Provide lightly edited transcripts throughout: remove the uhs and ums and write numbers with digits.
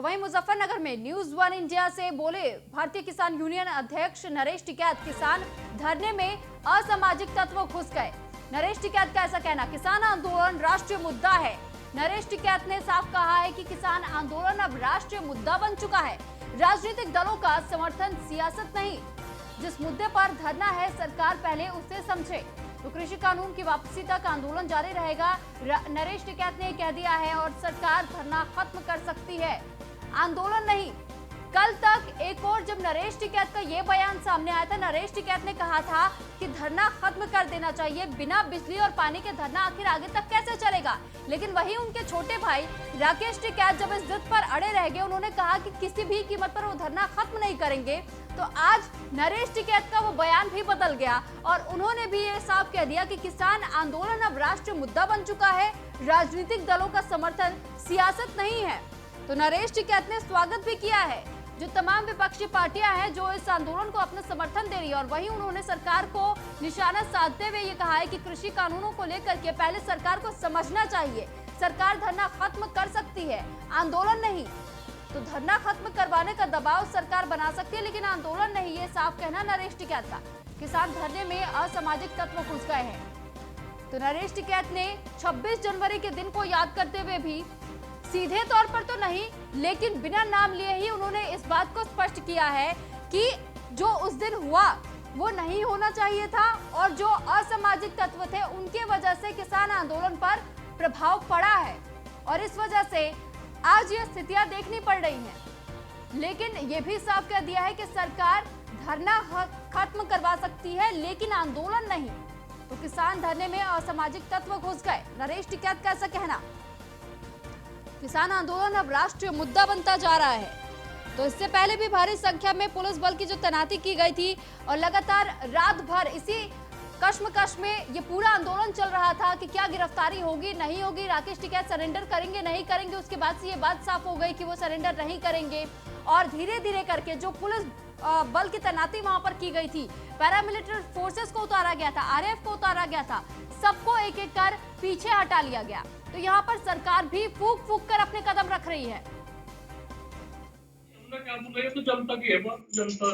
वहीं मुजफ्फरनगर में news one India से बोले भारतीय किसान यूनियन अध्यक्ष नरेश टिकैत, किसान धरने में असामाजिक तत्व घुस गए। नरेश टिकैत का ऐसा कहना, किसान आंदोलन राष्ट्रीय मुद्दा है। नरेश टिकैत ने साफ कहा है कि किसान आंदोलन अब राष्ट्रीय मुद्दा बन चुका है। राजनीतिक दलों का समर्थन, सियासत नहीं। जिस मुद्दे पर धरना है, सरकार पहले उसे समझे। तो कृषि कानून की वापसी तक आंदोलन जारी रहेगा, नरेश टिकैत ने कह दिया है। और सरकार धरना खत्म कर सकती है, आंदोलन नहीं। कल तक एक और जब नरेश टिकैत का ये बयान सामने आया था, नरेश टिकैत ने कहा था कि धरना खत्म कर देना चाहिए। बिना बिजली और पानी के धरना आखिर आगे तक कैसे चलेगा। लेकिन वहीं उनके छोटे भाई राकेश टिकैत जब इस जिद पर अड़े रह गए, उन्होंने कहा कि किसी भी कीमत पर वो धरना खत्म नहीं करेंगे। तो आज नरेश टिकैत का वो बयान भी बदल गया और उन्होंने भी ये साफ कह दिया कि किसान आंदोलन अब राष्ट्रीय मुद्दा बन चुका है। राजनीतिक दलों का समर्थन, सियासत नहीं है। तो नरेश टिकैत ने स्वागत भी किया है जो तमाम विपक्षी पार्टियां हैं जो इस आंदोलन को अपना समर्थन दे रही है। और वहीं उन्होंने सरकार को निशाना साधते हुए ये कहा है कि कृषि कानूनों को लेकर के पहले सरकार को समझना चाहिए। सरकार धरना खत्म कर सकती है, आंदोलन नहीं। तो धरना खत्म करवाने का दबाव सरकार बना सकती है, लेकिन आंदोलन नहीं, ये साफ कहना नरेश टिकैत का। किसान धरने में असामाजिक तत्व घुस गए हैं। तो नरेश टिकैत ने 26 जनवरी के दिन को याद करते हुए भी सीधे तौर पर तो नहीं, लेकिन बिना नाम लिए ही उन्होंने इस बात को स्पष्ट किया है कि जो उस दिन हुआ वो नहीं होना चाहिए था और जो असामाजिक तत्व थे उनकी वजह से किसान आंदोलन पर प्रभाव पड़ा है और इस वजह से आज ये स्थितियां देखनी पड़ रही हैं। लेकिन ये भी साफ कर दिया है कि सरकार धरना खत्म करवा सकती है, लेकिन आंदोलन नहीं। तो किसान धरने में असामाजिक तत्व घुस गए, नरेश टिकैत का ऐसा कहना। किसान आंदोलन अब राष्ट्रीय मुद्दा बनता जा रहा है। तो इससे पहले भी भारी संख्या में पुलिस बल की जो तैनाती की गई थी और लगातार रात भर इसी कश्मकश में ये पूरा आंदोलन चल रहा था कि क्या गिरफ्तारी होगी नहीं होगी, राकेश टिकैत सरेंडर करेंगे नहीं करेंगे। उसके बाद से ये बात साफ हो गई कि वो सरेंडर नहीं करेंगे और धीरे धीरे करके जो पुलिस बल की तैनाती वहां पर की गई थी, पैरामिलिट्री फोर्सेस को उतारा गया था, आरएएफ को उतारा गया था, सबको एक एक कर पीछे हटा लिया गया। तो यहाँ पर सरकार भी फूक फूक कर अपने कदम रख रही है। क्या बोल रहे हैं, तो जनता की है बात, जनता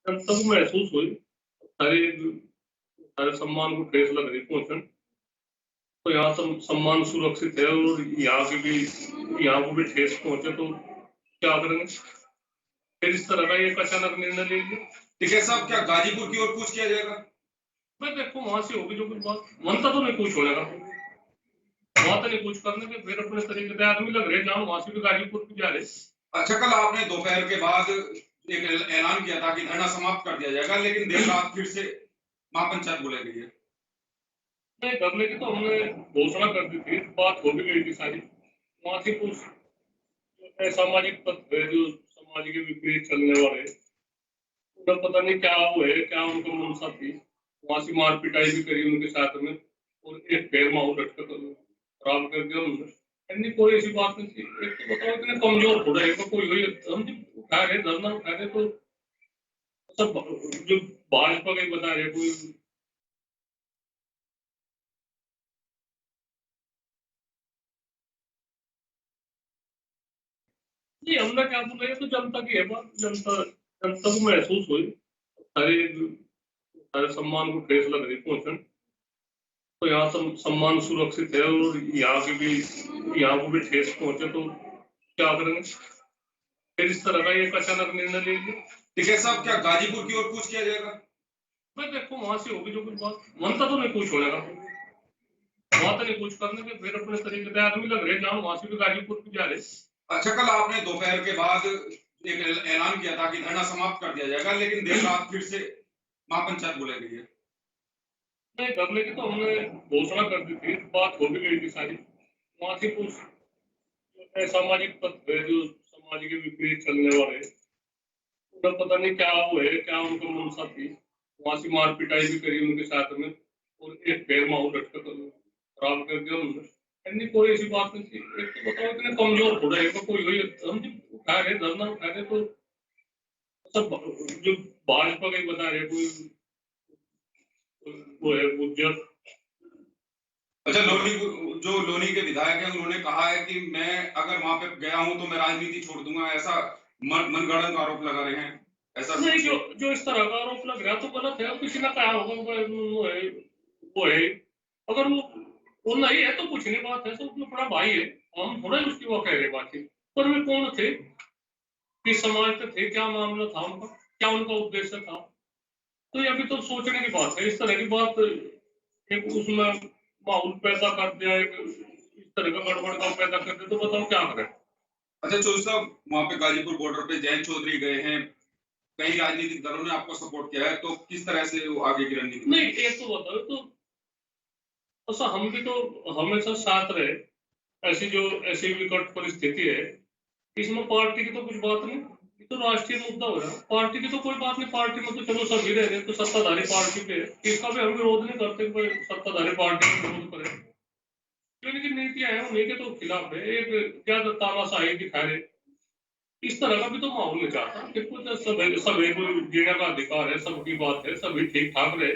को महसूस हुई, सारे सम्मान को ठेस लग रही पहुंचन। तो यहाँ सम्मान सुरक्षित है और यहाँ को भी ठेस पहुंचे तो क्या करेंगे। फिर इस तरह का एक अचानक निर्णय ले लिया। टिकैत साहब, क्या गाजीपुर की ओर कूच किया जाएगा? मैं देखो वहां से होगी जो कुछ बात, मनता तो नहीं कुछ होगा, वहां तो नहीं कुछ करने के फिर अपने तरीके से आदमी लग रहे जहाँ वहां से भी गाजीपुर की जा रहे। अच्छा, कल आपने दोपहर के बाद एक ऐलान किया था कि धरना समाप्त कर दिया जाएगा, लेकिन देर रात फिर से महापंचायत बुलाई गई है। नहीं, धरने की तो हमने घोषणा कर दी थी, बात हो भी गई थी सारी। वहां से कुछ सामाजिक तत्व है जो समाज के विपरीत चलने वाले, उनका पता नहीं क्या वो है, क्या उनका मनसा थी। वहां से मार पिटाई भी करी उनके साथ में और एक पैर माहौल लटका खराब कर दिया उन्होंने। कोई ऐसी बात नहीं थी। एक तो बताओ इतने कमजोर थोड़ा है, कोई वही हम उठा रहे धरना उठा रहे तो सब जो भाजपा के बता रहे कोई। नहीं, हमने क्या बोल रहे हैं, तो जनता की है बात, जनता को महसूस हुई, सारे सम्मान को ठेस लग रही पहुंचन। तो यहाँ सम्मान सुरक्षित है और यहाँ को भी ठेस पहुंचे तो क्या करेंगे। फिर इस तरह का एक अचानक निर्णय ले लिया। टिकैत साहब, क्या गाजीपुर की ओर कूच किया जाएगा? मैं देखो वहां से होगी जो कुछ बात, मनता तो नहीं कुछ होगा, वहां तो नहीं कुछ करने के फिर अपने तरीके से आदमी लग रहे जहाँ वहां से भी गाजीपुर की जा रहे। अच्छा, कल आपने दोपहर के बाद एक ऐलान किया था कि धरना समाप्त कर दिया जाएगा, लेकिन देर रात फिर से महापंचायत बुलाई गई है। नहीं, धरने की तो हमने घोषणा कर दी थी, बात हो भी गई थी सारी। वहां से कुछ सामाजिक तत्व है जो समाज के विपरीत चलने वाले, उनका पता नहीं क्या वो है, क्या उनका मनसा थी। वहां से मार पिटाई भी करी उनके साथ में और एक पैर माहौल लटका खराब कर दिया उन्होंने। कोई ऐसी बात नहीं थी। एक तो बताओ इतने कमजोर थोड़ा है, कोई वही हम उठा रहे धरना उठा रहे तो सब जो भाजपा के बता रहे कोई वो है उज्जवल अच्छा, लोनी के विधायक हैं, उन्होंने कहा है कि मैं अगर वहां पे गया हूं तो मैं राजनीति छोड़ दूंगा, ऐसा मनगढ़ंत आरोप लगा रहे हैं। ऐसा नहीं, जो इस तरह का आरोप लग रहा तो गलत है। किसी ने कहा होगा वो है, अगर वो नहीं है तो कुछ नहीं बात है, सब अपना भाई है, हम थोड़ा ही उसकी वो कह रहे बातचीत। पर वे कौन थे, किस समाज के थे, क्या मामला था उनका, क्या उनका उद्देश्य था, तो ये अभी तो सोचने की बात है। इस तरह की बात एक उसमें माहौल पैदा कर दिया, एक इस तरह का गड़बड़ का पैदा कर दिया, तो बताओ क्या करें। अच्छा चौधरी साहब, वहां पे गाजीपुर बॉर्डर पे जयंत चौधरी गए हैं, कई राजनीतिक दलों ने आपको सपोर्ट किया है, तो किस तरह से वो आगे की रणनीति? नहीं, एक तो बताओ, तो ऐसा हम भी तो हमेशा साथ रहे। ऐसी विकट परिस्थिति है, इसमें पार्टी की तो कुछ बात नहीं, ये तो राष्ट्रीय मुद्दा हो रहा है। पार्टी की तो कोई बात नहीं, पार्टी में तो चलो सभी रह रहे, तो सत्ताधारी पार्टी पे इसका भी हम विरोध नहीं करते, कोई सत्ताधारी पार्टी का विरोध करे, लेकिन नीतियां हैं उन्हीं के तो खिलाफ है, एक ज्यादा तानाशाही दिखा रहे। इस तरह का भी तो माहौल नहीं चाहता कि कुछ सब एक जीने का अधिकार है, सबकी बात है, सभी ठीक ठाक रहे।